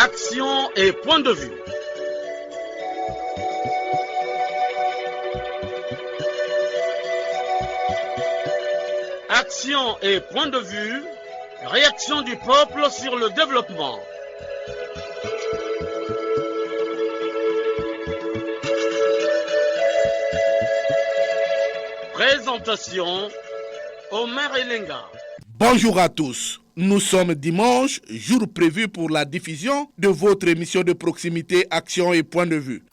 Action et point de vue. Action et point de vue. Réaction du peuple sur le développement. Présentation, Omer Elenga. Bonjour à tous. Nous sommes dimanche, jour prévu pour la diffusion de votre émission de proximité Action et point de vue.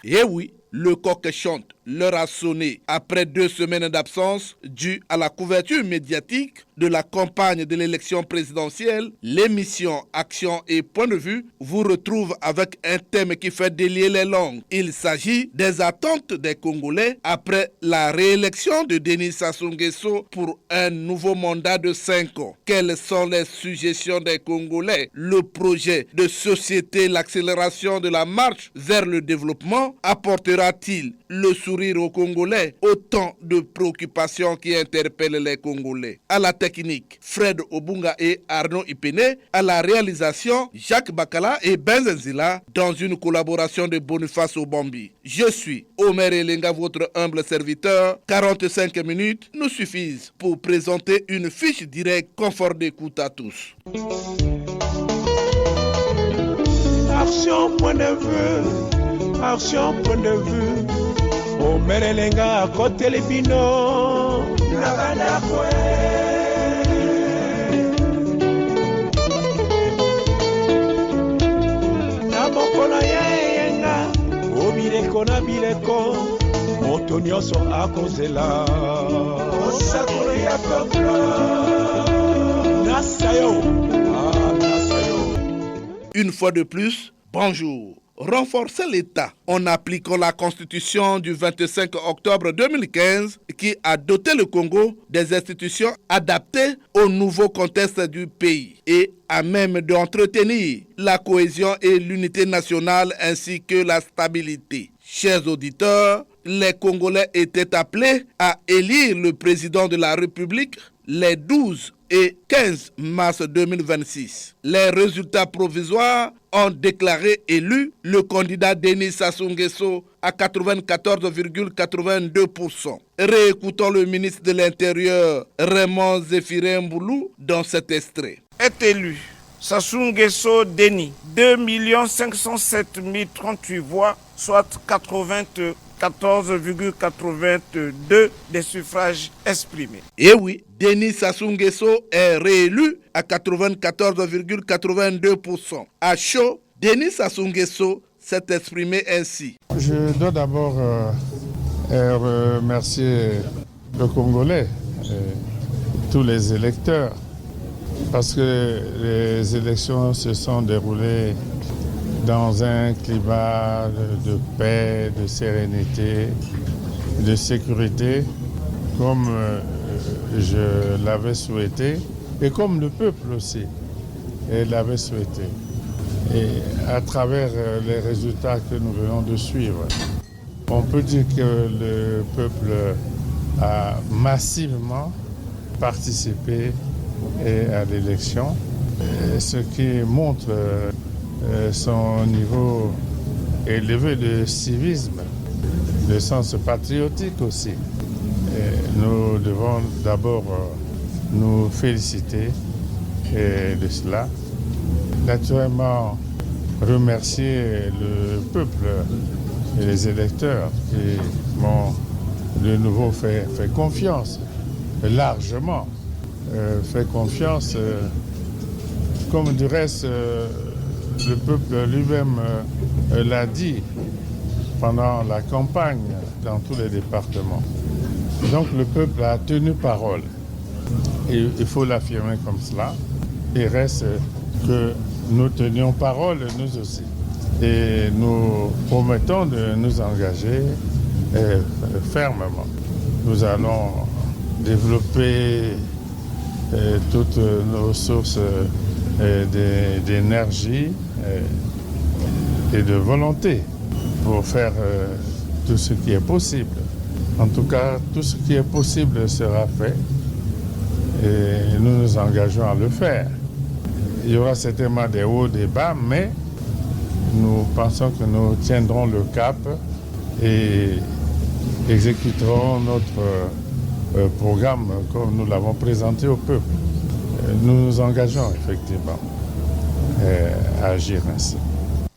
Eh oui, le coq chante, l'heure a sonné. Après 2 semaines d'absence due à la couverture médiatique de la campagne de l'élection présidentielle, l'émission Action et point de vue vous retrouve avec un thème qui fait délier les langues. Il s'agit des attentes des Congolais après la réélection de Denis Sassou Nguesso pour un nouveau mandat de 5 ans. Quelles sont les suggestions des Congolais? Le projet de société, l'accélération de la marche vers le développement apportera-t-il le sourire aux Congolais? Autant de préoccupations qui interpellent les Congolais. À la technique, Fred Obunga et Arnaud Ipene. À la réalisation, Jacques Bakala et Benzenzila, dans une collaboration de Boniface Obambi. Je suis Omer Elenga, votre humble serviteur. 45 minutes nous suffisent pour présenter une fiche directe, confort d'écoute à tous. Action, point de vue. Action, point de vue. Omer Elenga, côté les bino. Na bileko moto nyonso akozela osakolo ya peuple nasayo. Une fois de plus, bonjour. Renforcer l'État en appliquant la Constitution du 25 octobre 2015 qui a doté le Congo des institutions adaptées au nouveau contexte du pays et à même d'entretenir la cohésion et l'unité nationale ainsi que la stabilité. Chers auditeurs, les Congolais étaient appelés à élire le président de la République les 12 et 15 mars 2026. Les résultats provisoires ont déclaré élu le candidat Denis Sassou Nguesso à 94,82%. Réécoutons le ministre de l'Intérieur Raymond Zéphirin Mboulou dans cet extrait. Est élu Sassou Nguesso Denis, 2 507 038 voix, soit 94,82% des suffrages exprimés. Et oui, Denis Sassou Nguesso est réélu à 94,82%. À chaud, Denis Sassou Nguesso s'est exprimé ainsi. Je dois d'abord remercier le Congolais, tous les électeurs, parce que les élections se sont déroulées dans un climat de paix, de sérénité, de sécurité, comme je l'avais souhaité et comme le peuple aussi l'avait souhaité. Et à travers les résultats que nous venons de suivre, on peut dire que le peuple a massivement participé à l'élection, ce qui montre son niveau élevé de civisme, de sens patriotique aussi. Et nous devons d'abord nous féliciter de cela. Naturellement, remercier le peuple et les électeurs qui m'ont de nouveau fait confiance, largement fait confiance, comme du reste le peuple lui-même l'a dit pendant la campagne dans tous les départements. Donc le peuple a tenu parole. Et il faut l'affirmer comme cela. Il reste que nous tenions parole, nous aussi. Et nous promettons de nous engager fermement. Nous allons développer toutes nos sources d'énergie et de volonté pour faire tout ce qui est possible. En tout cas, tout ce qui est possible sera fait et nous nous engageons à le faire. Il y aura certainement des hauts, des bas, mais nous pensons que nous tiendrons le cap et exécuterons notre programme comme nous l'avons présenté au peuple. Nous nous engageons effectivement à agir ainsi.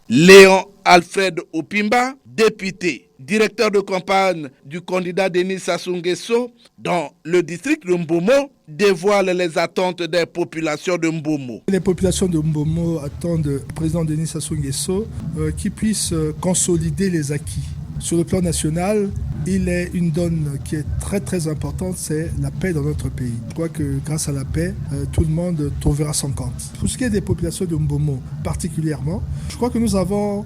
Léon Alfred Opimba, député, directeur de campagne du candidat Denis Sassou Nguesso dans le district de Mbomo, dévoile les attentes des populations de Mbomo. Les populations de Mbomo attendent du président Denis Sassou Nguesso qu'il puisse consolider les acquis. Sur le plan national, il est une donne qui est très très importante, c'est la paix dans notre pays. Je crois que grâce à la paix, tout le monde trouvera son compte. Pour ce qui est des populations de Mbomo particulièrement, je crois que nous avons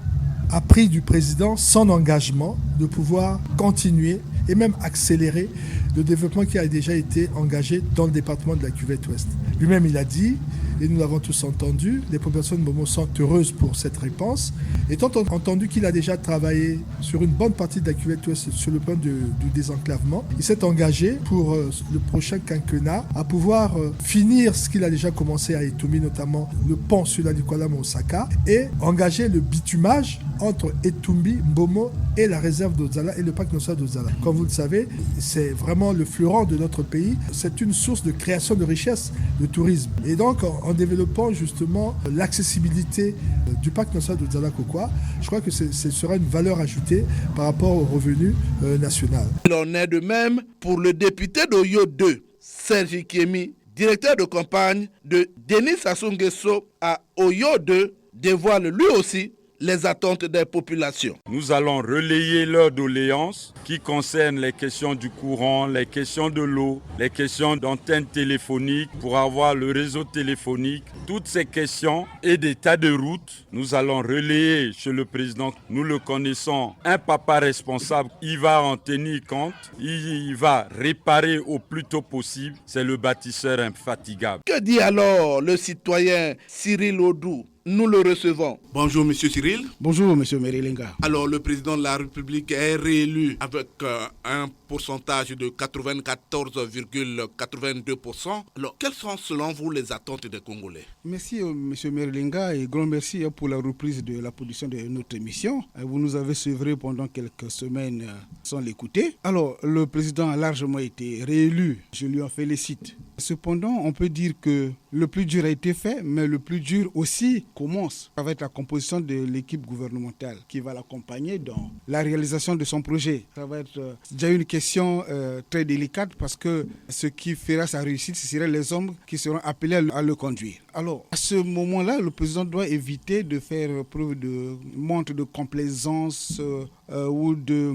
appris du président son engagement de pouvoir continuer et même accélérer le développement qui a déjà été engagé dans le département de la Cuvette-Ouest. Lui-même, il a dit, et nous l'avons tous entendu, les populations de Mbomo sont heureuses pour cette réponse. Étant entendu qu'il a déjà travaillé sur une bonne partie de la Cuvette-Ouest sur le plan du désenclavement, il s'est engagé pour le prochain quinquennat à pouvoir finir ce qu'il a déjà commencé à Etumbi, notamment le pont sur la Nikwalama-Osaka, et engager le bitumage entre Etumbi, Mbomo et la réserve d'Ozala et le parc national d'Ozala. Comme vous le savez, c'est vraiment le fleuron de notre pays. C'est une source de création de richesse, de tourisme. Et donc, en développant justement l'accessibilité du parc national d'Ozala-Kokwa, je crois que ce sera une valeur ajoutée par rapport au revenu national. Il en est de même pour le député d'Oyo 2, Sergi Kiemi, directeur de campagne de Denis Sassou Nguesso à Oyo 2, dévoile lui aussi les attentes des populations. Nous allons relayer leurs doléances qui concernent les questions du courant, les questions de l'eau, les questions d'antennes téléphoniques pour avoir le réseau téléphonique. Toutes ces questions et des tas de routes, nous allons relayer chez le président. Nous le connaissons, un papa responsable, il va en tenir compte, il va réparer au plus tôt possible. C'est le bâtisseur infatigable. Que dit alors le citoyen Cyril Odou? Nous le recevons. Bonjour, monsieur Cyril. Bonjour, monsieur Merilinga. Alors, le président de la République est réélu avec un pourcentage de 94,82%. Alors, quelles sont selon vous les attentes des Congolais? Merci, monsieur Merilinga, et grand merci pour la reprise de la production de notre émission. Vous nous avez suivi pendant quelques semaines sans l'écouter. Alors, le président a largement été réélu. Je lui en félicite. Cependant, on peut dire que le plus dur a été fait, mais le plus dur aussi commence avec la composition de l'équipe gouvernementale qui va l'accompagner dans la réalisation de son projet. Ça va être déjà une question très délicate parce que ce qui fera sa réussite, ce seraient les hommes qui seront appelés à le conduire. Alors, à ce moment-là, le président doit éviter de faire preuve de montre de complaisance ou de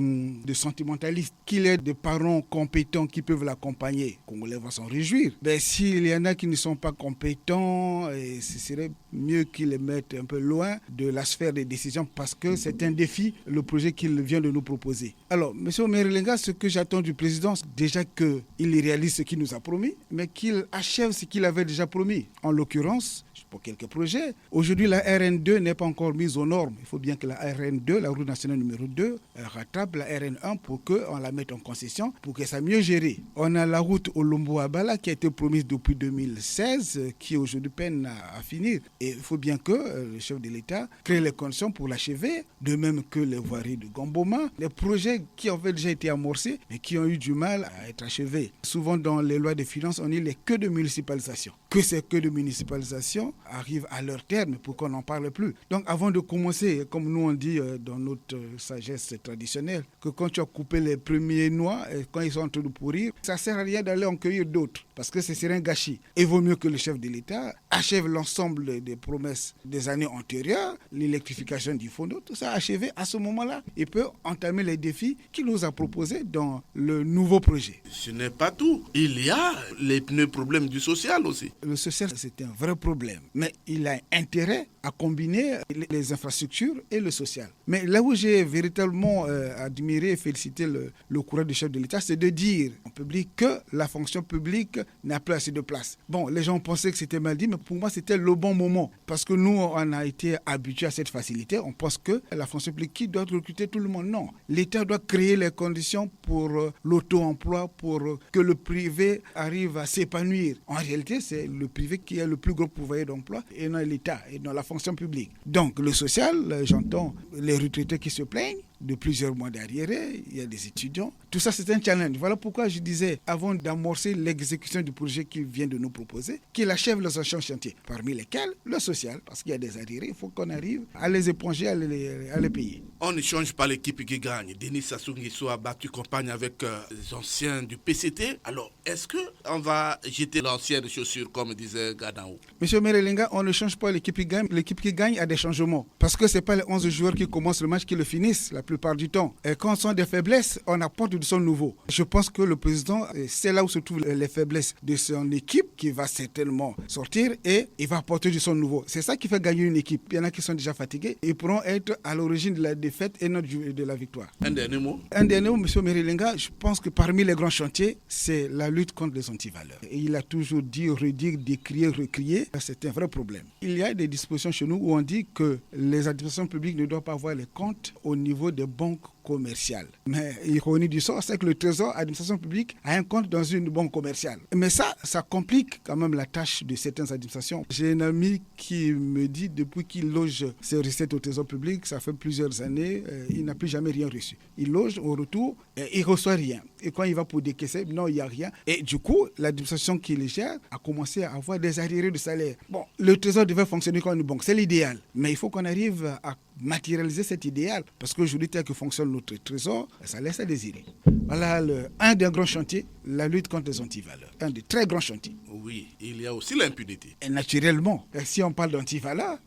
sentimentalisme. Qu'il ait des parents compétents qui peuvent l'accompagner, les Congolais vont s'en réjouir. Mais s'il y en a qui ne sont pas compétents, ce serait mieux qu'ils les mettent un peu loin de la sphère des décisions parce que c'est un défi, le projet qu'il vient de nous proposer. Alors, M. Merilinga, ce que j'attends du président, c'est déjà qu'il réalise ce qu'il nous a promis, mais qu'il achève ce qu'il avait déjà promis. En l'occurrence, pour quelques projets, aujourd'hui la RN2 n'est pas encore mise aux normes. Il faut bien que la RN2, la route nationale numéro 2, rattrape la RN1 pour qu'on la mette en concession, pour que ça mieux géré. On a la route Olombo-Abala qui a été promise depuis 2016, qui aujourd'hui peine à finir. Et il faut bien que le chef de l'État crée les conditions pour l'achever, de même que les voiries de Gamboma, les projets qui avaient déjà été amorcés, mais qui ont eu du mal à être achevés. Souvent dans les lois de finances, on dit les queues de municipalisation. Que ces queues de municipalisation arrivent à leur terme pour qu'on n'en parle plus. Donc avant de commencer, comme nous on dit dans notre sagesse traditionnelle, que quand tu as coupé les premiers noix, quand ils sont en train de pourrir, ça ne sert à rien d'aller en cueillir d'autres, parce que ce serait un gâchis. Il vaut mieux que le chef de l'État achève l'ensemble des promesses des années antérieures, l'électrification du Fondo, tout ça achevé. À ce moment-là, il peut entamer les défis qu'il nous a proposés dans le nouveau projet. Ce n'est pas tout. Il y a les problèmes du social aussi. Le social, c'est un vrai problème, mais il a intérêt à combiner les infrastructures et le social. Mais là où j'ai véritablement tellement admiré et félicité le courage du chef de l'État, c'est de dire en public que la fonction publique n'a plus assez de place. Bon, les gens pensaient que c'était mal dit, mais pour moi, c'était le bon moment. Parce que nous, on a été habitués à cette facilité. On pense que la fonction publique, qui doit recruter tout le monde? Non. L'État doit créer les conditions pour l'auto-emploi, pour que le privé arrive à s'épanouir. En réalité, c'est le privé qui est le plus gros pourvoyeur d'emploi et non l'État, et non la fonction publique. Donc, le social, j'entends les retraités qui se plaignent de plusieurs mois d'arriérés, il y a des étudiants. Tout ça, c'est un challenge. Voilà pourquoi je disais, avant d'amorcer l'exécution du projet qu'il vient de nous proposer, qu'il achève les anciens chantiers, parmi lesquels le social, parce qu'il y a des arriérés, il faut qu'on arrive à les éponger, à les payer. On ne change pas l'équipe qui gagne. Denis Sassou Nguesso a battu campagne avec les anciens du PCT. Alors, est-ce qu'on va jeter l'ancienne chaussure, comme disait Gadao? Monsieur Merelinga, on ne change pas l'équipe qui gagne. L'équipe qui gagne a des changements. Parce que ce n'est pas les 11 joueurs qui commencent le match qui le finissent la plupart du temps. Et quand on a des faiblesses, on apporte du son nouveau. Je pense que le président, c'est là où se trouvent les faiblesses de son équipe qui va certainement sortir et il va apporter du son nouveau. C'est ça qui fait gagner une équipe. Il y en a qui sont déjà fatigués. Ils pourront être à l'origine de la défaite et non de la victoire. Un dernier mot? Un dernier mot, monsieur Merelinga. Je pense que parmi les grands chantiers, c'est la lutte contre les antivaleurs. Et il a toujours dit, redit, décrié, recrié. C'est un vrai problème. Il y a des dispositions chez nous où on dit que les administrations publiques ne doivent pas avoir les comptes au niveau des banques commerciale. Mais ironie du sort, c'est que le Trésor, administration publique, a un compte dans une banque commerciale. Mais ça complique quand même la tâche de certaines administrations. J'ai un ami qui me dit, depuis qu'il loge ses recettes au Trésor public, ça fait plusieurs années, il n'a plus jamais rien reçu. Il loge au retour, il ne reçoit rien. Et quand il va pour décaisser, non, il n'y a rien. Et du coup, l'administration qui le gère a commencé à avoir des arriérés de salaire. Bon, le Trésor devait fonctionner comme une banque, c'est l'idéal. Mais il faut qu'on arrive à matérialiser cet idéal. Parce qu'aujourd'hui, tel que fonctionne notre Trésor, ça laisse à désirer. Voilà un des grands chantiers, la lutte contre les antivaleurs. Un des très grands chantiers. Oui, il y a aussi l'impunité. Et naturellement, si on parle d'antivaleurs,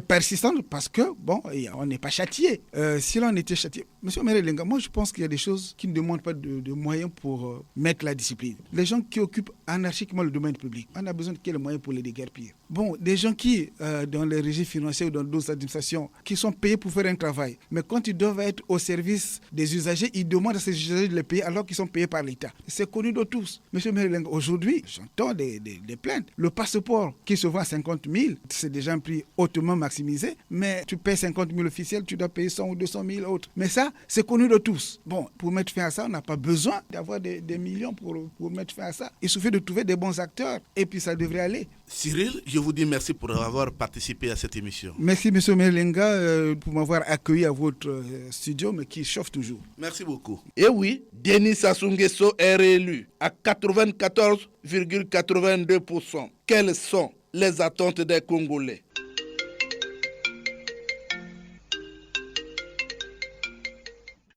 persistante, parce que, bon, on n'est pas châtié. Si l'on était châtié, monsieur Merelinga, moi je pense qu'il y a des choses qui ne demandent pas de moyens pour mettre la discipline. Les gens qui occupent anarchiquement le domaine public, on a besoin de quels moyens pour les déguerpir? Bon, des gens qui, dans les régies financières ou dans d'autres administrations, qui sont payés pour faire un travail, mais quand ils doivent être au service des usagers, ils demandent à ces usagers de les payer alors qu'ils sont payés par l'État. C'est connu de tous. Monsieur Merelinga, aujourd'hui, j'entends des plaintes. Le passeport qui se vend à 50 000, c'est déjà un prix hautement maximisé, mais tu payes 50 000 officiels, tu dois payer 100 ou 200 000 autres. Mais ça, c'est connu de tous. Bon, pour mettre fin à ça, on n'a pas besoin d'avoir des millions pour mettre fin à ça. Il suffit de trouver des bons acteurs et puis ça devrait aller. Cyril, je vous dis merci pour avoir participé à cette émission. Merci, M. Merelinga, pour m'avoir accueilli à votre studio, mais qui chauffe toujours. Merci beaucoup. Et oui, Denis Sassou Nguesso est réélu à 94,82%. Quelles sont les attentes des Congolais?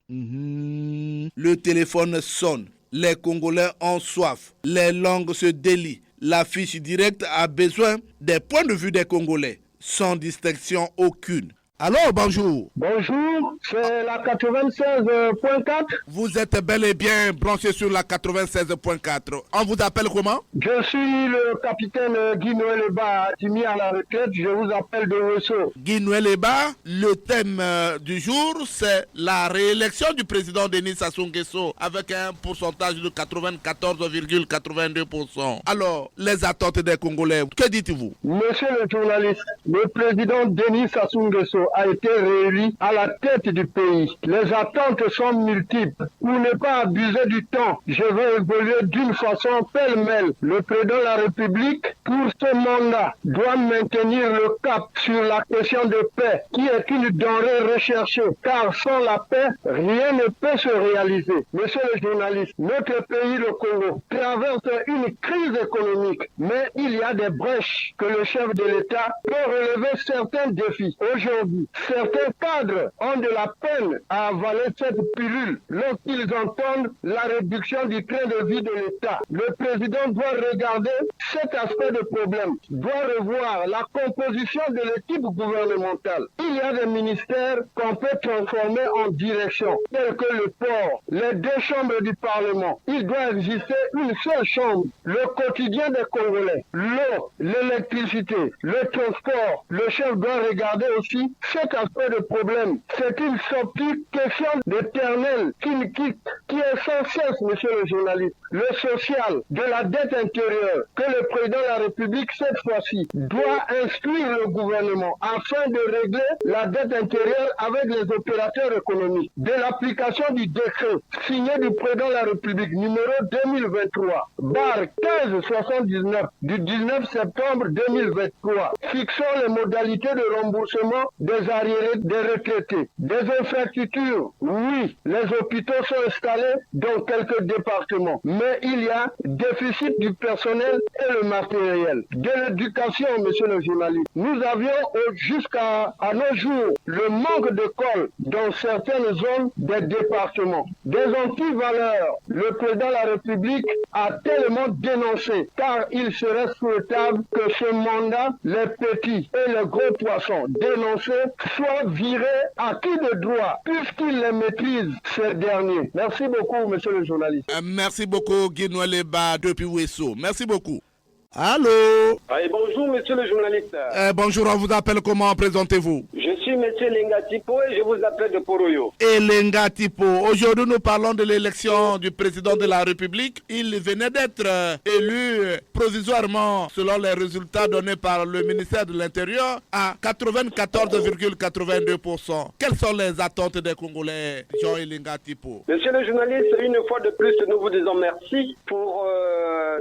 Le téléphone sonne. Les Congolais ont soif. Les langues se délient. L'affiche directe a besoin des points de vue des Congolais, sans distinction aucune. Alors, bonjour. Bonjour, c'est la 96.4. Vous êtes bel et bien branché sur la 96.4. On vous appelle comment? Je suis le capitaine Guy Noël Eba, mis à la retraite. Je vous appelle de Rousseau. Guy Noël Eba, le thème du jour, c'est la réélection du président Denis Sassou Nguesso avec un pourcentage de 94,82%. Alors, les attentes des Congolais, que dites-vous? Monsieur le journaliste, le président Denis Sassou Nguesso a été réélu à la tête du pays. Les attentes sont multiples. Pour ne pas abuser du temps, je vais évoluer d'une façon pêle-mêle. Le président de la République, pour ce mandat, doit maintenir le cap sur la question de paix, qui est une denrée recherchée, car sans la paix, rien ne peut se réaliser. Monsieur le journaliste, notre pays, le Congo, traverse une crise économique, mais il y a des brèches que le chef de l'État peut relever certains défis. Aujourd'hui, certains cadres ont de la peine à avaler cette pilule lorsqu'ils entendent la réduction du train de vie de l'État. Le président doit regarder cet aspect de problème, doit revoir la composition de l'équipe gouvernementale. Il y a des ministères qu'on peut transformer en direction, tels que le port, les deux chambres du Parlement. Il doit exister une seule chambre. Le quotidien des Congolais, l'eau, l'électricité, le transport. Le chef doit regarder aussi cet aspect de problème. C'est une sortie question d'éternel qui est sans cesse, monsieur le journaliste. Le social de la dette intérieure que le président de la République, cette fois-ci, doit instruire le gouvernement afin de régler la dette intérieure avec les opérateurs économiques. De l'application du décret signé du président de la République numéro 2023, barre 1579 du 19 septembre 2023, fixant les modalités de remboursement des arriérés des retraités. Des infrastructures, oui, les hôpitaux sont installés dans quelques départements, mais il y a déficit du personnel et le matériel. De l'éducation, monsieur le journaliste, nous avions jusqu'à nos jours le manque d'écoles dans certaines zones des départements. Des antivaleurs, le président de la République a tellement dénoncé, car il serait souhaitable que ce mandat, les petits et les gros poissons dénoncés, soient virés à qui de droit, puisqu'il les maîtrise, ces derniers. Merci beaucoup, monsieur le journaliste. Merci beaucoup, Guy-Noël Leba, depuis Ouesso. Merci beaucoup. Allô? Bonjour, monsieur le journaliste. Bonjour, on vous appelle comment? Présentez-vous. Je suis monsieur Lenga Tipo et je vous appelle de Poroyo. Et Lenga Tipo, aujourd'hui nous parlons de l'élection du président de la République. Il venait d'être élu provisoirement, selon les résultats donnés par le ministère de l'Intérieur, à 94,82%. Quelles sont les attentes des Congolais, Jean et Lenga Tipo? Monsieur le journaliste, une fois de plus, nous vous disons merci pour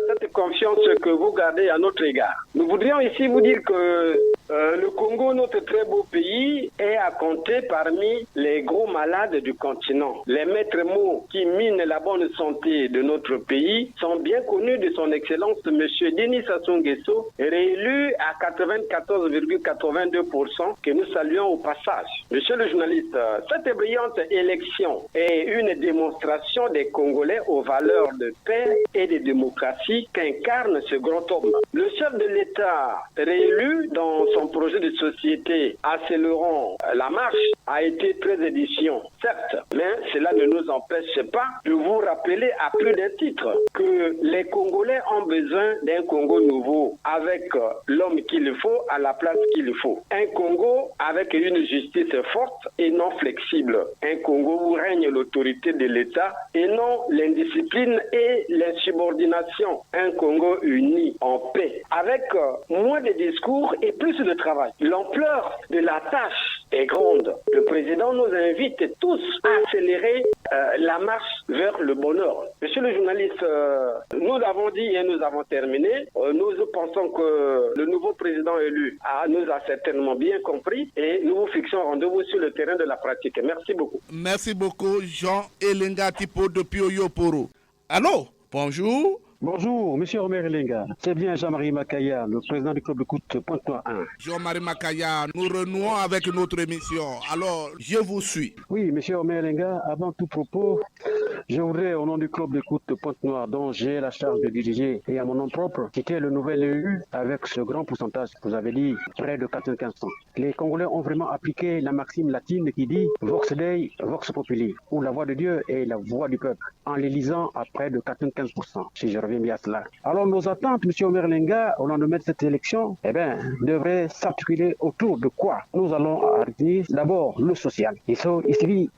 cette confiance que vous gardez à notre égard. Nous voudrions ici vous dire que le Congo, notre très beau pays, est à compter parmi les gros malades du continent. Les maîtres mots qui minent la bonne santé de notre pays sont bien connus de son Excellence M. Denis Sassou Nguesso, réélu à 94,82%, que nous saluons au passage. Monsieur le journaliste, cette brillante élection est une démonstration des Congolais aux valeurs de paix et de démocratie qu'incarne ce grand homme. Le chef de l'État réélu dans son projet de société Accélérons la marche a été très édition, certes, mais cela ne nous empêche pas de vous rappeler à plus d'un titre que les Congolais ont besoin d'un Congo nouveau avec l'homme qu'il faut à la place qu'il faut. Un Congo avec une justice forte et non flexible. Un Congo où règne l'autorité de l'État et non l'indiscipline et l'insubordination. Un Congo uni en paix avec moins de discours et plus de travail. L'ampleur de la tâche est grande. Le président nous invite tous à accélérer la marche vers le bonheur. Monsieur le journaliste, nous avons dit et nous avons terminé. Nous pensons que le nouveau président élu nous a certainement bien compris et nous vous fixons rendez-vous sur le terrain de la pratique. Merci beaucoup. Merci beaucoup, Jean Elenga Tipo depuis Oyoporo. Allô? Bonjour. Bonjour, monsieur Omer Elenga. C'est bien Jean-Marie Makaya, le président du club de Écoute Pointe-Noire 1. Jean-Marie Makaya, nous renouons avec notre émission. Alors, je vous suis. Oui, monsieur Omer Elenga, avant tout propos, je voudrais, au nom du club d'écoute Pointe-Noire, dont j'ai la charge de diriger, et à mon nom propre, citer le nouvel élu avec ce grand pourcentage, vous avez dit, près de 95%. Les Congolais ont vraiment appliqué la maxime latine qui dit « Vox Dei, Vox Populi », où la voix de Dieu est la voix du peuple, en l'élisant à près de 95%, si je reviens bien à cela. Alors nos attentes, M. Omer Lenga, au lendemain de cette élection, devraient s'articuler autour de quoi? Nous allons retenir d'abord le social. Il suffit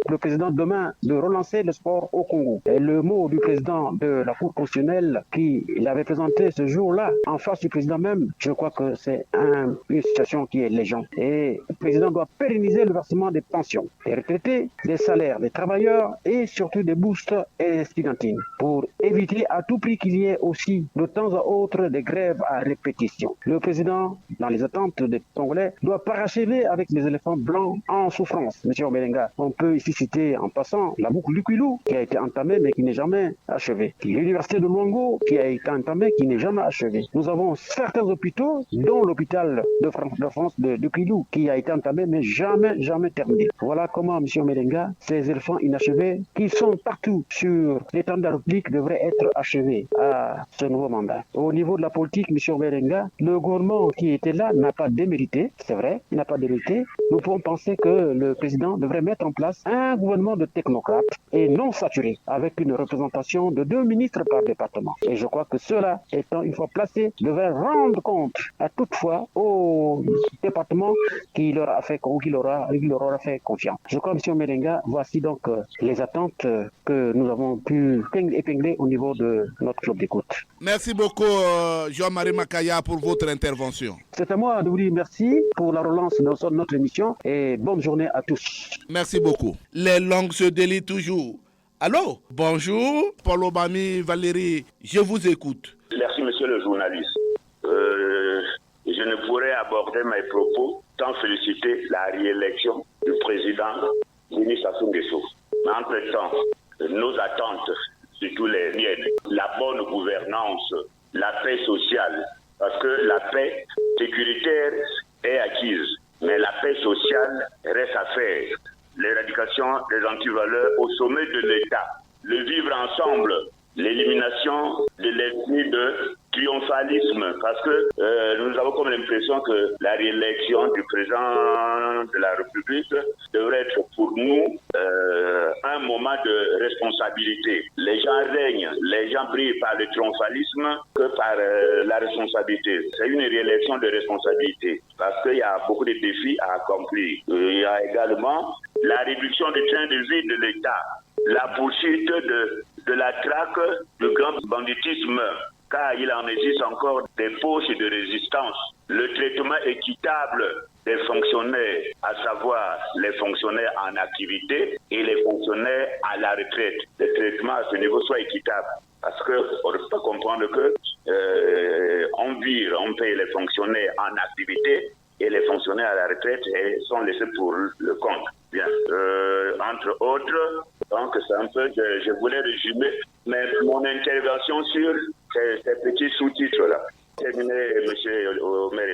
le président demain de relancer le sport au Congo. Et le mot du président de la Cour constitutionnelle qui l'avait présenté ce jour-là, en face du président même, je crois que c'est une situation qui est légende. Et le président doit pérenniser le versement des pensions, des retraités, des salaires des travailleurs et surtout des bourses et studentines pour éviter à tout prix qu'il y ait aussi de temps à autre des grèves à répétition. Le président, dans les attentes des Congolais, doit parachever avec les éléphants blancs en souffrance. Monsieur Omelenga, on peut ici citer en passant la boucle du Quilou qui a été entamée mais qui n'est jamais achevée. L'université de Luango qui a été entamée qui n'est jamais achevée. Nous avons certains hôpitaux, dont l'hôpital de France de Quilou qui a été entamé mais jamais terminé. Voilà comment, monsieur Omelenga, ces éléphants inachevés qui sont partout sur l'étendard de la République devraient être achevés arriver à ce nouveau mandat. Au niveau de la politique, M. Merenga, le gouvernement qui était là n'a pas démérité, c'est vrai, il n'a pas démérité. Nous pouvons penser que le président devrait mettre en place un gouvernement de technocrates et non saturé, avec une représentation de 2 ministres par département. Et je crois que ceux-là, étant une fois placés, devraient rendre compte à toutefois au département qui leur a fait ou qui leur aura fait confiance. Je crois, M. Merenga, voici donc les attentes que nous avons pu épingler au niveau de notre club d'écoute. Merci beaucoup, Jean-Marie Makaya, pour votre intervention. C'est à moi de vous dire merci pour la relance de notre émission et bonne journée à tous. Merci beaucoup. Les langues se délient toujours. Allô, bonjour, Paul Obami, Valérie, je vous écoute. Merci, monsieur le journaliste. Je ne pourrais aborder mes propos sans féliciter la réélection du président Denis Sassou Nguesso. Mais entre-temps, nos attentes, surtout les miennes, la bonne gouvernance, la paix sociale, parce que la paix sécuritaire est acquise, mais la paix sociale reste à faire. L'éradication des antivaleurs au sommet de l'État, le vivre ensemble, l'élimination de l'esprit de triomphalisme, parce que nous avons comme l'impression que la réélection du président de la République devrait être pour nous un moment de responsabilité. Les gens règnent, les gens brillent par le triomphalisme que par la responsabilité. C'est une réélection de responsabilité, parce qu'il y a beaucoup de défis à accomplir. Il y a également la réduction du train de vie de l'État, la poursuite de la traque du grand banditisme, car il en existe encore des poches de résistance. Le traitement équitable des fonctionnaires, à savoir les fonctionnaires en activité et les fonctionnaires à la retraite. Le traitement à ce niveau soit équitable. Parce qu'on ne peut pas comprendre que on paye les fonctionnaires en activité et les fonctionnaires à la retraite sont laissés pour le compte. Bien. Entre autres, donc c'est un peu, je voulais résumer mon intervention sur ces petits sous-titres-là. Terminé, M. Omer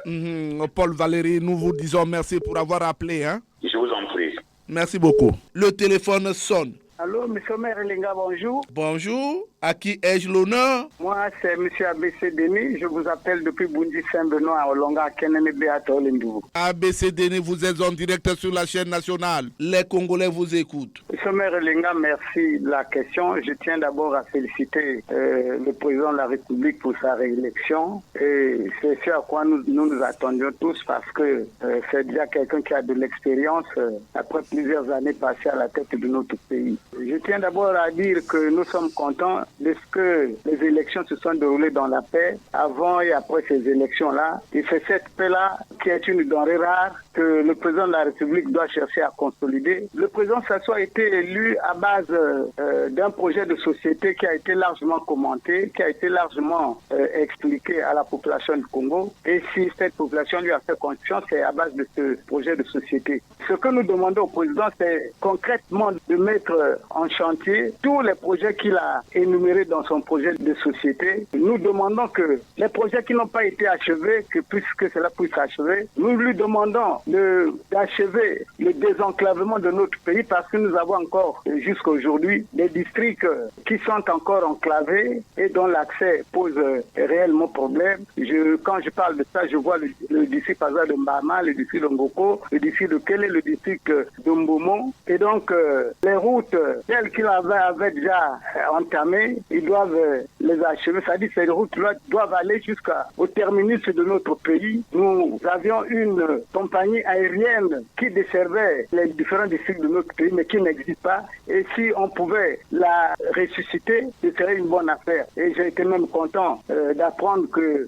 Elenga. Paul Valéry, nous vous disons merci pour avoir appelé. Hein? Je vous en prie. Merci beaucoup. Le téléphone sonne. Allô, M. Omer Elenga, bonjour. Bonjour. À qui ai-je l'honneur? Moi, c'est M. ABC Denis. Je vous appelle depuis Bundi Saint-Benoît à Olonga, Kenene Beato Lindou. ABC Denis, vous êtes en direct sur la chaîne nationale. Les Congolais vous écoutent. M. Omer Elenga, merci de la question. Je tiens d'abord à féliciter le président de la République pour sa réélection. Et c'est ce à quoi nous attendions tous, parce que c'est déjà quelqu'un qui a de l'expérience après plusieurs années passées à la tête de notre pays. Je tiens d'abord à dire que nous sommes contents de ce que les élections se sont déroulées dans la paix avant et après ces élections-là. Et c'est cette paix-là qui est une denrée rare que le président de la République doit chercher à consolider. Le président Sassou a été élu à base d'un projet de société qui a été largement commenté, qui a été largement expliqué à la population du Congo. Et si cette population lui a fait confiance, c'est à base de ce projet de société. Ce que nous demandons au président, c'est concrètement de mettre en chantier tous les projets qu'il a énumérés dans son projet de société. Nous demandons que les projets qui n'ont pas été achevés, que puisque cela puisse s'achever, nous lui demandons d'achever le désenclavement de notre pays, parce que nous avons encore jusqu'à aujourd'hui des districts qui sont encore enclavés et dont l'accès pose réellement problème. Quand je parle de ça, je vois le district par exemple de Mbama, le district de Ngoko, le district de Kélé, le district de Mbomo. Et donc les routes telles qu'ils avaient déjà entamées, ils doivent les achever. C'est-à-dire que ces routes doivent aller jusqu'au terminus de notre pays. Nous avions une compagnie aérienne qui desservait les différents districts de notre pays, mais qui n'existe pas. Et si on pouvait la ressusciter, ce serait une bonne affaire. Et j'ai été même content d'apprendre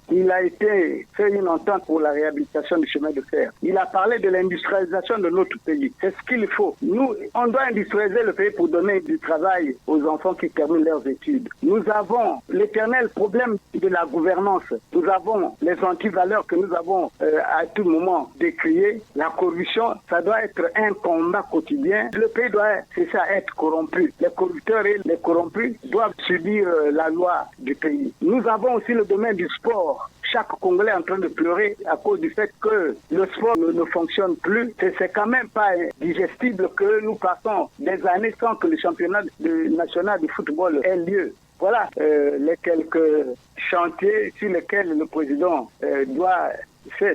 qu'il a été fait une entente pour la réhabilitation du chemin de fer. Il a parlé de l'industrialisation de notre pays. C'est ce qu'il faut. Nous, on doit industrialiser le pays pour donner du travail aux enfants qui terminent leurs études. Nous avons l'éternel problème de la gouvernance. Nous avons les antivaleurs que nous avons à tout moment décriées. La corruption, ça doit être un combat quotidien. Le pays doit, c'est ça, être corrompu. Les corrupteurs et les corrompus doivent subir la loi du pays. Nous avons aussi le domaine du sport. Chaque Congolais est en train de pleurer à cause du fait que le sport ne fonctionne plus. C'est quand même pas digestible que nous passons des années sans que le championnat national de football ait lieu. Voilà les quelques chantiers sur lesquels le président doit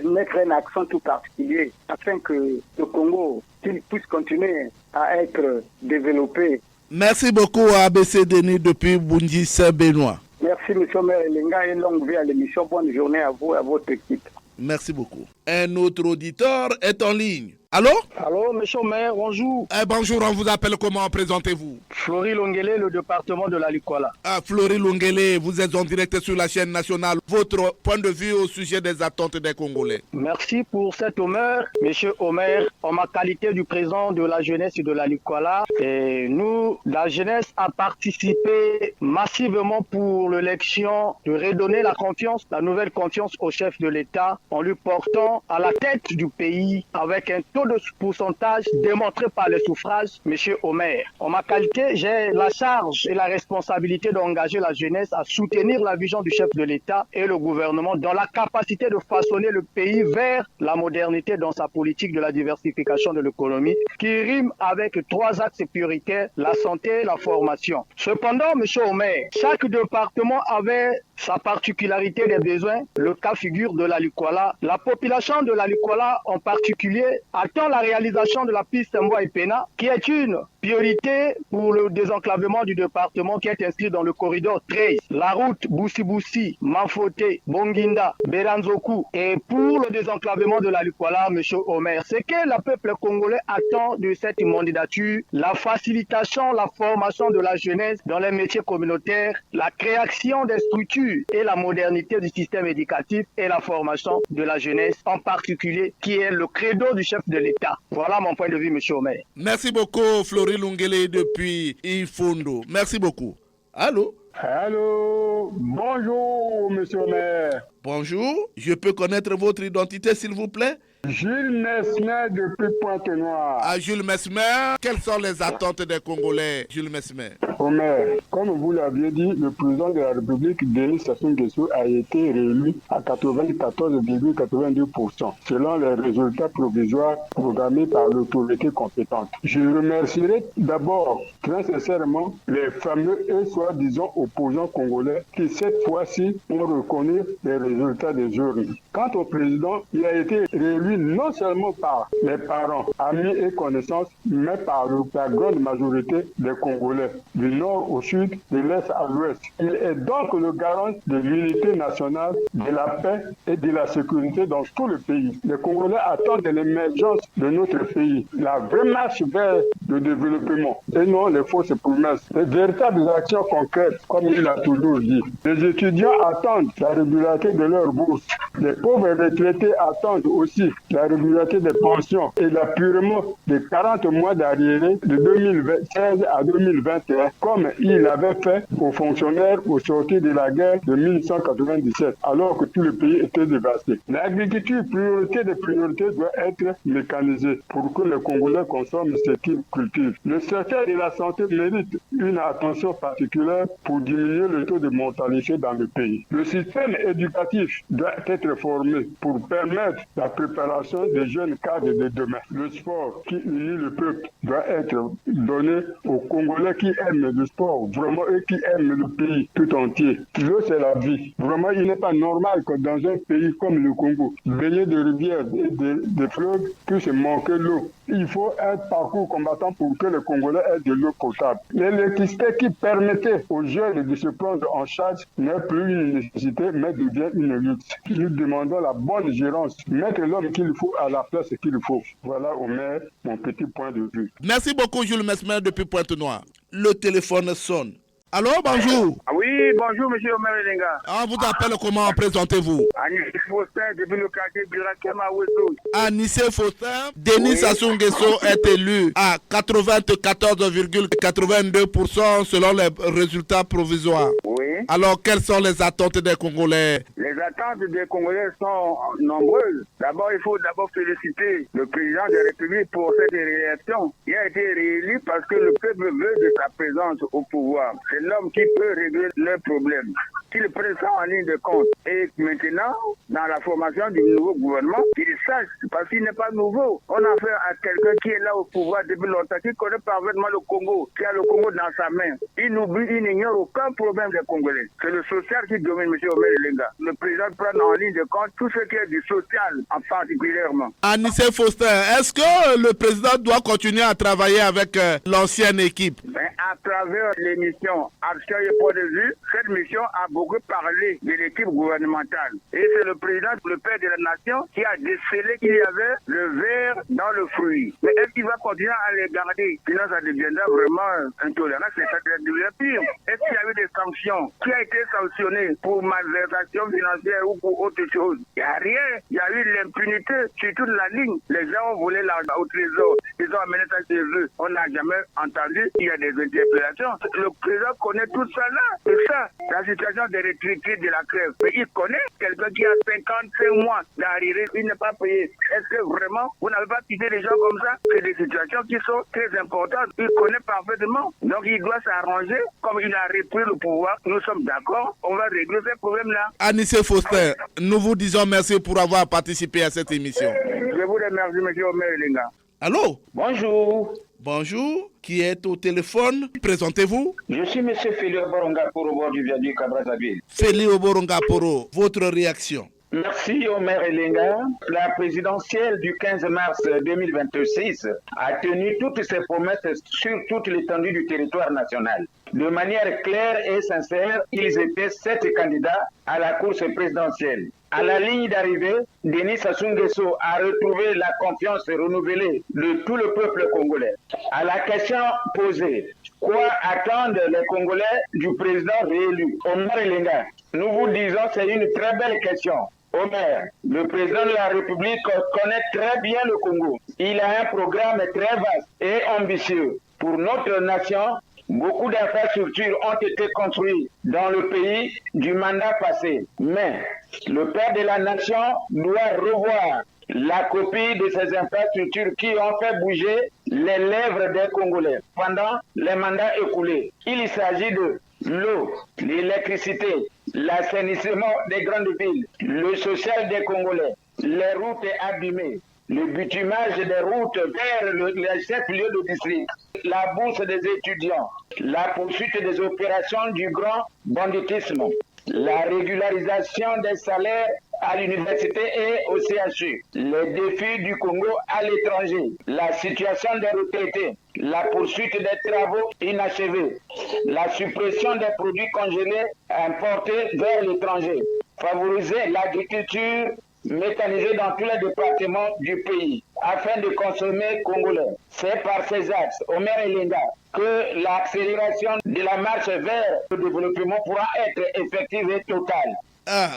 mettre un accent tout particulier afin que le Congo puisse continuer à être développé. Merci beaucoup à ABC Denis depuis Bunji Saint-Benoît. Merci M. Maire Elenga et longue vie à l'émission. Bonne journée à vous et à votre équipe. Merci beaucoup. Un autre auditeur est en ligne. Allô? Allô, monsieur le maire, bonjour. Bonjour, on vous appelle comment? Présentez-vous. Flory Longele, le département de la Likola. Flory Longele, vous êtes en direct sur la chaîne nationale. Votre point de vue au sujet des attentes des Congolais. Merci pour cet honneur, monsieur Omer, en ma qualité du président de la jeunesse de la Likola. Et nous, la jeunesse a participé massivement pour l'élection de redonner la confiance, la nouvelle confiance au chef de l'État en lui portant à la tête du pays avec un taux de pourcentage démontré par les suffrages, M. Omer. En ma qualité, j'ai la charge et la responsabilité d'engager la jeunesse à soutenir la vision du chef de l'État et le gouvernement dans la capacité de façonner le pays vers la modernité dans sa politique de la diversification de l'économie qui rime avec 3 axes prioritaires, la santé et la formation. Cependant, M. Omer, chaque département avait sa particularité des besoins. Le cas figure de la Likola. La population de la Likola en particulier attend la réalisation de la piste Mboa-Ipena qui est une priorité pour le désenclavement du département qui est inscrit dans le corridor 13. La route Boussi-Boussi, Manfote, Bonginda, Beranzoku. Et pour le désenclavement de la Likola, M. Omer, ce que le peuple congolais attend de cette candidature, la facilitation, la formation de la jeunesse dans les métiers communautaires, la création des structures et la modernité du système éducatif et la formation de la jeunesse en particulier qui est le credo du chef de l'État. Voilà mon point de vue, M. Omer. Merci beaucoup, Flory Longele depuis Ifondo. Merci beaucoup. Allô? Allô? Bonjour, M. Omer. Bonjour. Je peux connaître votre identité, s'il vous plaît? Jules Mesmer depuis Pointe-Noire. Jules Mesmer, quelles sont les attentes des Congolais, Jules Mesmer? Omer, comme vous l'aviez dit, le président de la République, Denis Sassou Nguesso, a été réélu à 94,82% selon les résultats provisoires programmés par l'autorité compétente. Je remercierai d'abord très sincèrement les fameux et soi-disant opposants congolais qui cette fois-ci ont reconnu les résultats des urnes. Quant au président, il a été réélu non seulement par les parents, amis et connaissances, mais par la grande majorité des Congolais, du nord au sud, de l'est à l'ouest. Il est donc le garant de l'unité nationale, de la paix et de la sécurité dans tout le pays. Les Congolais attendent l'émergence de notre pays, la vraie marche vers le développement, et non les fausses promesses, les véritables actions concrètes, comme il a toujours dit. Les étudiants attendent la régularité de leur bourse. Les pauvres retraités attendent aussi la régularité des pensions et l'appurement des 40 mois d'arriérés de 2016 à 2021, comme il avait fait aux fonctionnaires au sortir de la guerre de 1997, alors que tout le pays était dévasté. L'agriculture, priorité des priorités, doit être mécanisée pour que les Congolais consomment ce qu'ils cultivent. Le secteur de la santé mérite une attention particulière pour diminuer le taux de mortalité dans le pays. Le système éducatif doit être formé pour permettre la préparation des jeunes cadres de demain. Le sport qui unit le peuple doit être donné aux Congolais qui aiment le sport, vraiment eux qui aiment le pays tout entier. L'eau, c'est la vie. Vraiment, il n'est pas normal que dans un pays comme le Congo, baigné de rivières et de fleuves, puisse manquer l'eau. Il faut un parcours combattant pour que les Congolais aient de l'eau potable. L'électricité qui permettait aux jeunes de se prendre en charge n'est plus une nécessité, mais devient une lutte. Nous demandons la bonne gérance, mettre l'homme qu'il faut à la place qu'il faut. Voilà, Omer, mon petit point de vue. Merci beaucoup, Jules Mesmer, depuis Pointe-Noire. Le téléphone sonne. Allô, bonjour. Oui, bonjour, monsieur Omer Elenga. On vous appelle comment? Présentez-vous. Anis Faustin, depuis le quartier Birakema Ouesso. Anis Faustin, Denis Sassou Nguesso est élu à 94,82% selon les résultats provisoires. Oui. Alors, quelles sont les attentes des Congolais? Les attentes des Congolais sont nombreuses. D'abord, il faut féliciter le président de la République pour cette réélection. Il a été réélu parce que le peuple veut de sa présence au pouvoir. C'est l'homme qui peut régler leurs problèmes. qu'il prenne ça en ligne de compte. Et maintenant, dans la formation du nouveau gouvernement, qu'il sache, parce qu'il n'est pas nouveau. On a affaire à quelqu'un qui est là au pouvoir depuis longtemps, qui connaît parfaitement le Congo, qui a le Congo dans sa main. Il n'oublie, il n'ignore aucun problème des Congolais. C'est le social qui domine, M. Omer Elenga. Le président prend en ligne de compte tout ce qui est du social, en particulièrement. Anissé Faustin, est-ce que le président doit continuer à travailler avec l'ancienne équipe? À travers l'émission Action et Point de Vue, cette mission a beaucoup parlé de l'équipe gouvernementale. Et c'est le président, le père de la nation, qui a décelé qu'il y avait le ver dans le fruit. Mais est-ce qu'il va continuer à les garder? Sinon, ça deviendra vraiment intolérant, ça devient pire. Est-ce qu'il y a eu des sanctions? Qui a été sanctionné pour malversation financière ou pour autre chose? Il n'y a rien. Il y a eu l'impunité sur toute la ligne. Les gens ont volé l'argent au trésor. Ils ont amené ça chez eux. On n'a jamais entendu qu'il y a des interpellations. Le président connaît tout ça là. C'est ça, la situation des retraités de la crève. Mais il connaît quelqu'un qui a 55 mois d'arriéré, il n'est pas payé. Est-ce que vraiment, vous n'avez pas quitté des gens comme ça? C'est des situations qui sont très importantes. Il connaît parfaitement. Donc il doit s'arranger. Comme il a repris le pouvoir, nous sommes d'accord. On va régler ces problèmes-là. Anissé Faustin, nous vous disons merci pour avoir participé à cette émission. Je vous remercie, M. Omer Elenga. Allô? Bonjour. Bonjour, qui est au téléphone? Présentez-vous. Je suis M. Félix Oboronga Poro, au bord du viaduc à Brazzaville. Félix Oboronga Poro, votre réaction? Merci Omer Elenga. La présidentielle du 15 mars 2026 a tenu toutes ses promesses sur toute l'étendue du territoire national. De manière claire et sincère, ils étaient 7 candidats à la course présidentielle. À la ligne d'arrivée, Denis Sassou Nguesso a retrouvé la confiance renouvelée de tout le peuple congolais. À la question posée, quoi attendent les Congolais du président réélu, Omer Elenga? Nous vous disons, c'est une très belle question. Omer, le président de la République connaît très bien le Congo. Il a un programme très vaste et ambitieux. Pour notre nation, beaucoup d'infrastructures ont été construites dans le pays du mandat passé. Mais le père de la nation doit revoir la copie de ces infrastructures qui ont fait bouger les lèvres des Congolais pendant les mandats écoulés. Il s'agit de l'eau, l'électricité, l'assainissement des grandes villes, le social des Congolais, les routes abîmées, le bitumage des routes vers les chefs-lieux de district, la bourse des étudiants, la poursuite des opérations du grand banditisme, la régularisation des salaires à l'université et au CHU, les défis du Congo à l'étranger, la situation des retraités, la poursuite des travaux inachevés, la suppression des produits congelés importés vers l'étranger, favoriser l'agriculture mécanisée dans tous les départements du pays afin de consommer congolais. C'est par ces axes, Omer Elenga, que l'accélération de la marche vers le développement pourra être effective et totale.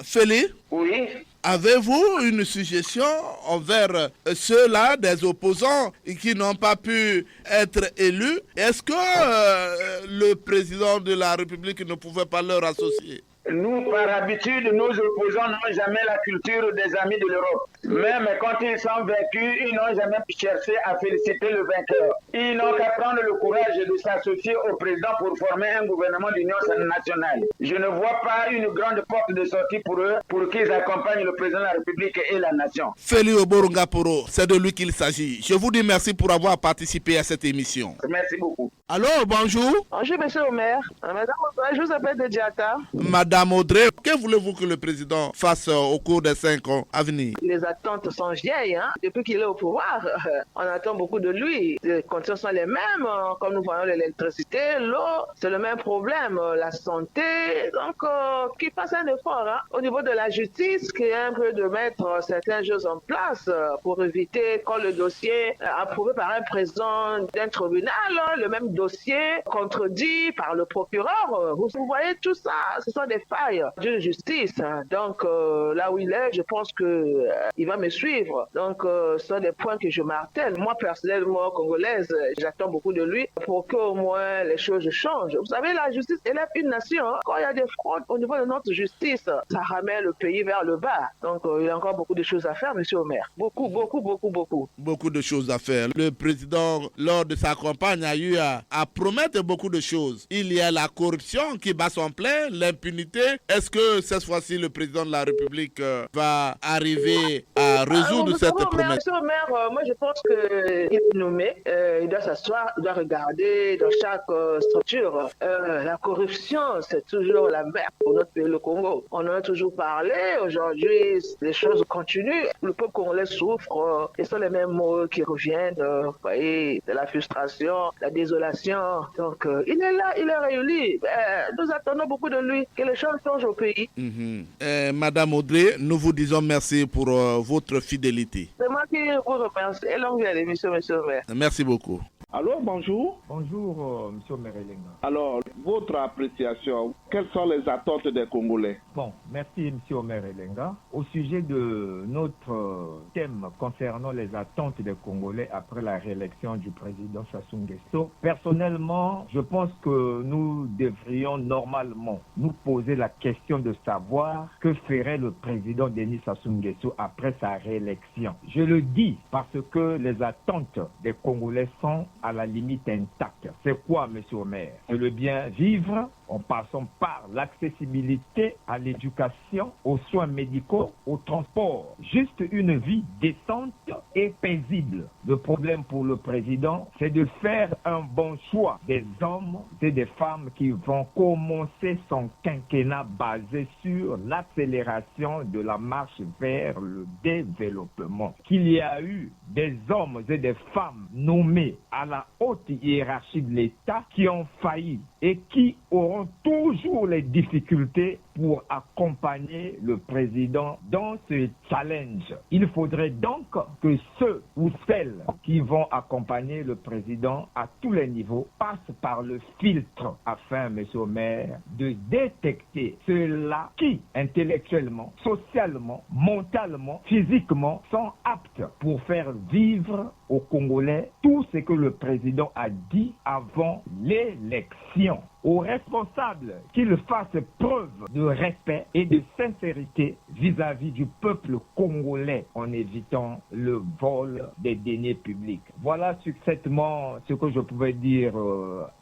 Félix? Oui. Avez-vous une suggestion envers ceux-là, des opposants qui n'ont pas pu être élus? Est-ce que le président de la République ne pouvait pas leur associer? Nous, par habitude, nos opposants n'ont jamais la culture des amis de l'Europe. Même quand ils sont vaincus, ils n'ont jamais cherché à féliciter le vainqueur. Ils n'ont qu'à prendre le courage de s'associer au président pour former un gouvernement d'union nationale. Je ne vois pas une grande porte de sortie pour eux, pour qu'ils accompagnent le président de la République et la nation. Félix Oboronga Poro, c'est de lui qu'il s'agit. Je vous dis merci pour avoir participé à cette émission. Merci beaucoup. Allô, bonjour. Bonjour, monsieur Omer. Madame Audrey, je vous appelle de Diata. Madame Audrey, que voulez-vous que le président fasse au cours des 5 ans à venir? Les attentes sont vieilles. Depuis qu'il est au pouvoir, on attend beaucoup de lui. Les conditions sont les mêmes. Comme nous voyons l'électricité, l'eau, c'est le même problème. La santé, donc qu'il fasse un effort. Au niveau de la justice, qui est un peu de mettre certaines choses en place pour éviter quand le dossier approuvé par un président d'un tribunal, le même dossier contredit par le procureur. Vous voyez tout ça, ce sont des failles d'une justice. Donc là où il est, je pense que il va me suivre. Donc ce sont des points que je martèle. Moi personnellement, congolaise, j'attends beaucoup de lui pour qu'au moins les choses changent. Vous savez, la justice élève une nation. Quand il y a des fraudes au niveau de notre justice, ça ramène le pays vers le bas. Donc il y a encore beaucoup de choses à faire, monsieur Omer. Beaucoup. Beaucoup de choses à faire. Le président, lors de sa campagne, a eu à à promettre beaucoup de choses. Il y a la corruption qui bat son plein, l'impunité. Est-ce que cette fois-ci, le président de la République va arriver à résoudre cette promesse? Monsieur le maire, moi je pense qu'il est nommé, il doit s'asseoir, il doit regarder dans chaque structure. La corruption, c'est toujours la merde pour notre pays, le Congo. On en a toujours parlé, aujourd'hui les choses continuent. Le peuple congolais souffre, et ce sont les mêmes mots qui reviennent, vous voyez, de la frustration, la désolation. Donc il est là, il est réuni. Nous attendons beaucoup de lui, que les choses changent au pays. Madame Audrey, nous vous disons merci pour votre fidélité. C'est moi qui vous remercie. Et longue vie à l'émission, monsieur le maire. Merci beaucoup. Alors, bonjour. Bonjour, monsieur Merelenga. Alors, votre appréciation, quelles sont les attentes des Congolais? Bon, merci, monsieur Merelenga. Au sujet de notre thème concernant les attentes des Congolais après la réélection du président Sassou Nguesso, personnellement, je pense que nous devrions normalement nous poser la question de savoir que ferait le président Denis Sassou Nguesso après sa réélection. Je le dis parce que les attentes des Congolais sont à la limite intacte. C'est quoi, monsieur le maire? C'est le bien vivre en passant par l'accessibilité à l'éducation, aux soins médicaux, au transport. Juste une vie décente et paisible. Le problème pour le président, c'est de faire un bon choix des hommes et des femmes qui vont commencer son quinquennat basé sur l'accélération de la marche vers le développement. Qu'il y a eu des hommes et des femmes nommés à la haute hiérarchie de l'État qui ont failli et qui auront toujours les difficultés pour accompagner le président dans ce challenge. Il faudrait donc que ceux ou celles qui vont accompagner le président à tous les niveaux passent par le filtre afin, monsieur le maire, de détecter ceux-là qui, intellectuellement, socialement, mentalement, physiquement, sont aptes pour faire vivre aux Congolais tout ce que le président a dit avant l'élection. Aux responsables qu'ils fassent preuve de respect et de sincérité vis-à-vis du peuple congolais en évitant le vol des deniers publics. Voilà succinctement ce que je pouvais dire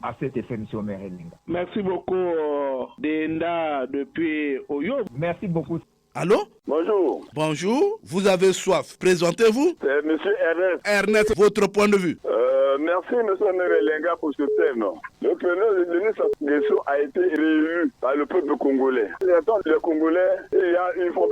à cet effet, M. Merelenga. Merci beaucoup, Denda, depuis Oyo. Merci beaucoup. Allô? Bonjour. Bonjour, vous avez soif. Présentez-vous. C'est M. Ernest. Ernest, votre point de vue. Merci M. Merelenga pour ce thème. Le président Denis Sassou Nguesso a été réélu par le peuple congolais. Les attentes des Congolais, il y a une forme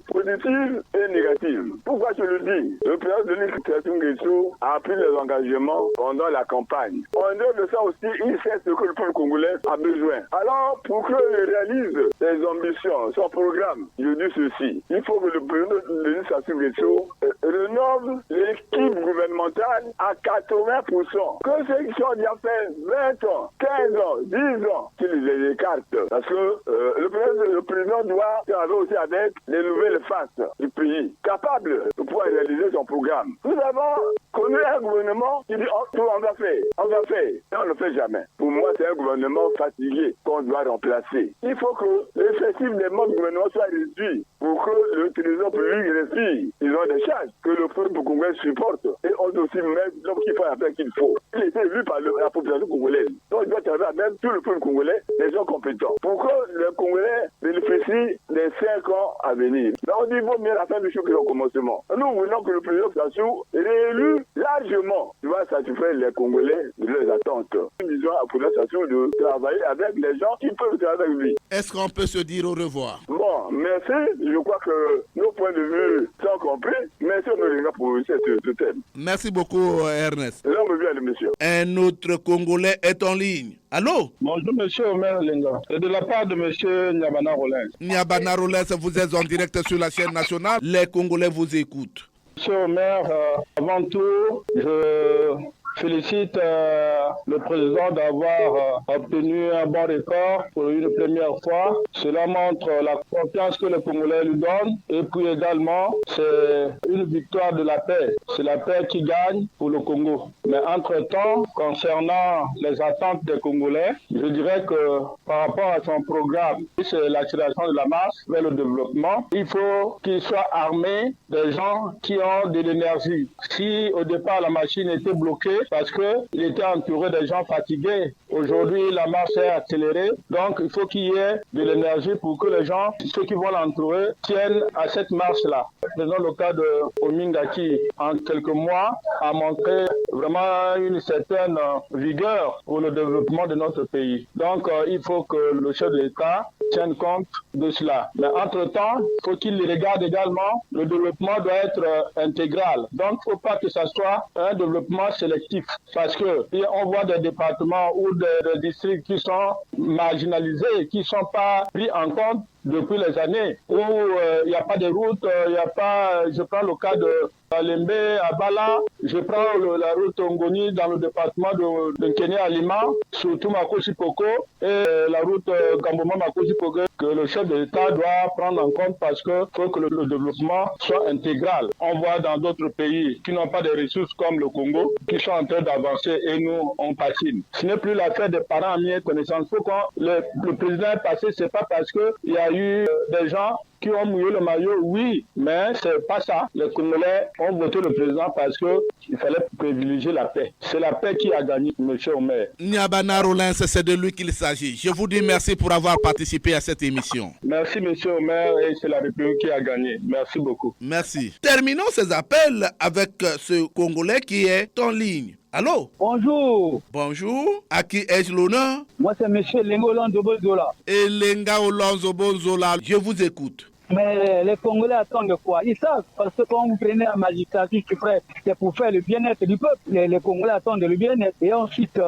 positive et négative. Pourquoi je le dis? Le président Denis Sassou Nguesso a pris les engagements pendant la campagne. En dehors de ça aussi, il sait ce que le peuple congolais a besoin. Alors, pour qu'il réalise ses ambitions, son programme, je dis ceci. Il faut que le président Denis Sassou Nguesso rénove l'équipe gouvernementale à 80%. Que ceux qui sont déjà fait 20 ans, 15 ans, 10 ans, qu'ils les écartent. Parce que le président doit travailler aussi avec les nouvelles faces du pays, capables de pouvoir réaliser son programme. Nous avons connu un gouvernement qui dit on va faire, et on ne le fait jamais. Pour moi, c'est un gouvernement fatigué qu'on doit remplacer. Il faut que l'effectif des membres du gouvernement soit réduit pour que le trésor public respire. Ils ont des charges que le peuple congolais supporte. Et on doit aussi mettre l'homme qui fait la paix qu'il faut. Il était vu par la population congolaise. Donc il doit travailler avec tout le peuple congolais, des gens compétents. Pour que les Congolais bénéficient des 5 ans à venir. Donc on dit vaut mieux la fin du choc que le commencement. Nous voulons que le président Sassou réélu largement doit satisfaire les Congolais de leurs attentes. Nous disons à président Sassou de travailler avec les gens qui peuvent travailler avec lui. Est-ce qu'on peut se dire au revoir? Bon, merci. Je crois que nos points de vue sont compris. Merci pour ce thème. Merci beaucoup, Ernest. Monsieur. Un autre Congolais est en ligne. Allô? Bonjour, monsieur Omer Lenga. C'est de la part de monsieur Nyabana Rollins. Nyabana Rollins, vous êtes en direct sur la chaîne nationale. Les Congolais vous écoutent. Monsieur Omer, avant tout, je félicite le président d'avoir obtenu un bon record pour une première fois. Cela montre la confiance que les Congolais lui donnent. Et puis également, c'est une victoire de la paix. C'est la paix qui gagne pour le Congo. Mais entre-temps, concernant les attentes des Congolais, je dirais que par rapport à son programme, c'est l'accélération de la marche vers le développement. Il faut qu'il soit armé des gens qui ont de l'énergie. Si au départ la machine était bloquée, parce qu'il était entouré de gens fatigués. Aujourd'hui, la marche est accélérée, donc il faut qu'il y ait de l'énergie pour que les gens, ceux qui vont l'entourer, tiennent à cette marche-là. Prenons le cas de Ominga qui, en quelques mois, a montré vraiment une certaine vigueur pour le développement de notre pays. Donc, il faut que le chef de l'État tienne compte de cela. Mais entre-temps, il faut qu'il regarde également, le développement doit être intégral. Donc, il ne faut pas que ça soit un développement sélectif. Parce que on voit des départements ou des districts qui sont marginalisés, qui ne sont pas pris en compte depuis les années, où il n'y a pas de route, il n'y a pas, je prends le cas de Lembe à Bala, je prends la route Ngoni dans le département de Kenya à Lima, surtout Makosi Poko, et la route Gamboma Makosi Poko, que le chef de l'État doit prendre en compte parce qu'il faut que le développement soit intégral. On voit dans d'autres pays qui n'ont pas de ressources comme le Congo, qui sont en train d'avancer et nous, on patine. Ce n'est plus l'affaire des parents à mieux connaissance. Il faut que le président est passé, c'est pas parce qu'il y a eu des gens qui ont mouillé le maillot, oui, mais c'est pas ça. Les Congolais ont voté le président parce qu'il fallait privilégier la paix. C'est la paix qui a gagné, M. Omer. Niabana Rollins, c'est de lui qu'il s'agit. Je vous dis merci pour avoir participé à cette émission. Merci, M. Omer, et c'est la République qui a gagné. Merci beaucoup. Merci. Terminons ces appels avec ce Congolais qui est en ligne. Allô? Bonjour. Bonjour. À qui ai-je l'honneur? Moi, c'est M. Lenga Olonzo Bonzola. Et Lenga Olonzo Bonzola, je vous écoute. Mais les Congolais attendent quoi? Ils savent, parce que quand vous prenez la magistrature suprême, c'est pour faire le bien-être du peuple. Les Congolais attendent le bien-être. Et ensuite,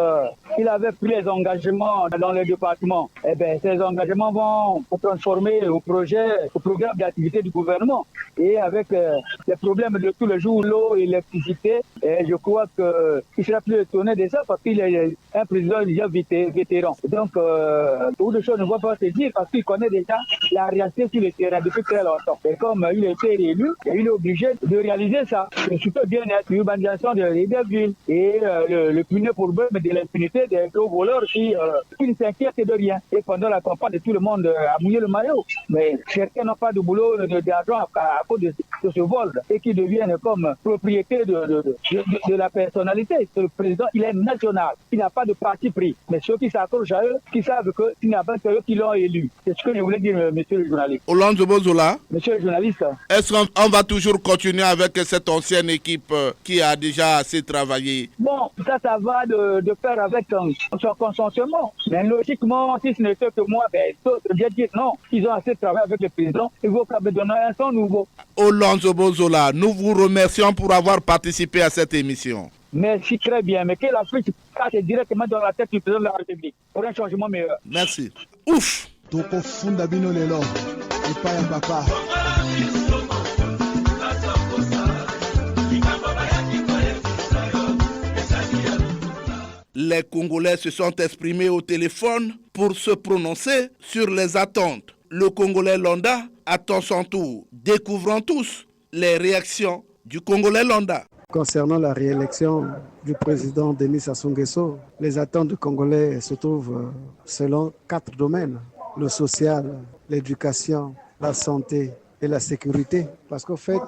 il avait pris les engagements dans les départements. Eh bien, ces engagements vont se transformer au programme d'activité du gouvernement. Et avec les problèmes de tous les jours, l'eau et l'électricité, je crois qu'il ne sera plus étonné de ça parce qu'il est un président déjà vétéran. Donc, beaucoup de choses ne vont pas se dire parce qu'il connaît déjà la réalité sur le terrain depuis très longtemps. Et comme il a été réélu, il est obligé de réaliser ça. Le super bien-être, l'urbanisation des villes et le punir problème de l'impunité des gros voleurs qui ne s'inquiètent de rien. Et pendant la campagne, tout le monde a mouillé le maillot. Mais certains n'ont pas de boulot, d'argent à cause de ce vol et qui deviennent comme propriété de la personnalité. Le président, il est national. Il n'a pas de parti pris. Mais ceux qui s'accrochent à eux, qui savent qu'il n'y a pas que eux qui l'ont élu. C'est ce que je voulais dire, monsieur le journaliste. Monsieur le journaliste. Est-ce qu'on va toujours continuer avec cette ancienne équipe qui a déjà assez travaillé? Bon, ça va de faire avec son consentement. Mais logiquement, si ce n'était que moi, d'autres viennent dire non, ils ont assez travaillé avec le président, il faut qu'on me donne un son nouveau. Olonzo Bonzola, nous vous remercions pour avoir participé à cette émission. Merci très bien, mais que l'Afrique passe directement dans la tête du président de la République pour un changement meilleur. Merci. Ouf! Les Congolais se sont exprimés au téléphone pour se prononcer sur les attentes. Le Congolais Landa attend son tour. Découvrons tous les réactions du Congolais Landa. Concernant la réélection du président Denis Sassou Nguesso, les attentes du Congolais se trouvent selon 4 domaines. Le social, l'éducation, la santé et la sécurité. Parce qu'au fait,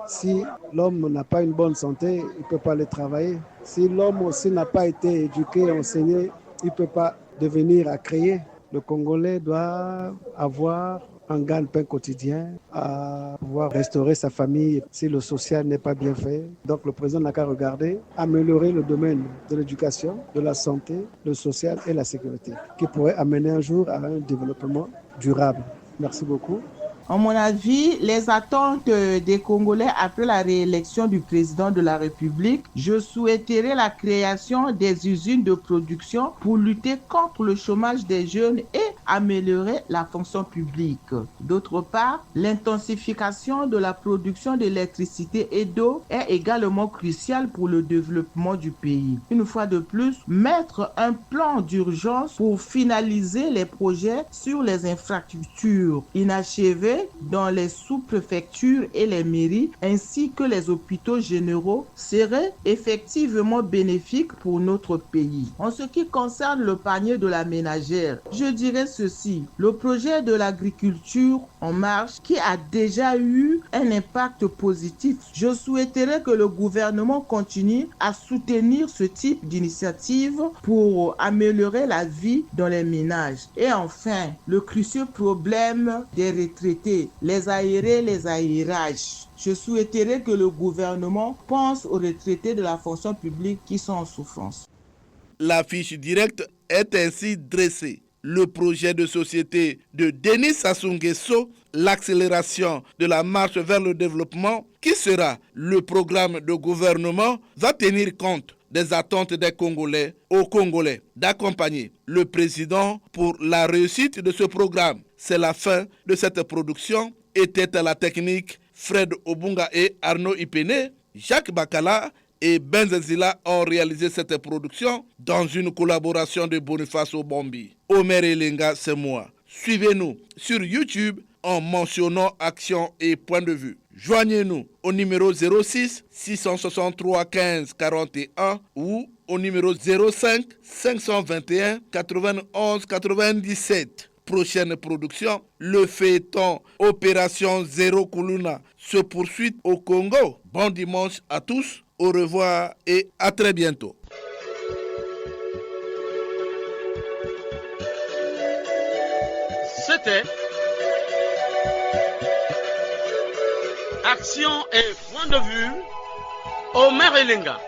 si l'homme n'a pas une bonne santé, il ne peut pas aller travailler. Si l'homme aussi n'a pas été éduqué, enseigné, il ne peut pas devenir à créer. Le Congolais doit avoir un gagne-pain quotidien, à pouvoir restaurer sa famille si le social n'est pas bien fait. Donc le président n'a qu'à regarder, améliorer le domaine de l'éducation, de la santé, le social et la sécurité, qui pourrait amener un jour à un développement durable. Merci beaucoup. À mon avis, les attentes des Congolais après la réélection du président de la République, je souhaiterais la création des usines de production pour lutter contre le chômage des jeunes et améliorer la fonction publique. D'autre part, l'intensification de la production d'électricité et d'eau est également cruciale pour le développement du pays. Une fois de plus, mettre un plan d'urgence pour finaliser les projets sur les infrastructures inachevées congolais dans les sous-préfectures et les mairies ainsi que les hôpitaux généraux serait effectivement bénéfique pour notre pays. En ce qui concerne le panier de la ménagère, je dirais ceci. Le projet de l'agriculture en marche qui a déjà eu un impact positif. Je souhaiterais que le gouvernement continue à soutenir ce type d'initiative pour améliorer la vie dans les ménages. Et enfin, le crucial problème des retraités, les aérés, les aérages. Je souhaiterais que le gouvernement pense aux retraités de la fonction publique qui sont en souffrance. La fiche directe est ainsi dressée. Le projet de société de Denis Sassou Nguesso, l'accélération de la marche vers le développement, qui sera le programme de gouvernement, va tenir compte des attentes des Congolais aux Congolais d'accompagner le président pour la réussite de ce programme. C'est la fin de cette production. Était à la technique Fred Obunga et Arnaud Ipene. Jacques Bakala et Benzenzila ont réalisé cette production dans une collaboration de Boniface Obombi. Omer Elenga, c'est moi. Suivez-nous sur YouTube en mentionnant Action et Point de Vue. Joignez-nous au numéro 06 663 15 41 ou au numéro 05 521 91 97. Prochaine production, le feuilleton Opération Zéro Kuluna se poursuit au Congo. Bon dimanche à tous, au revoir et à très bientôt. C'était Action et Point de Vue, Omer Elenga.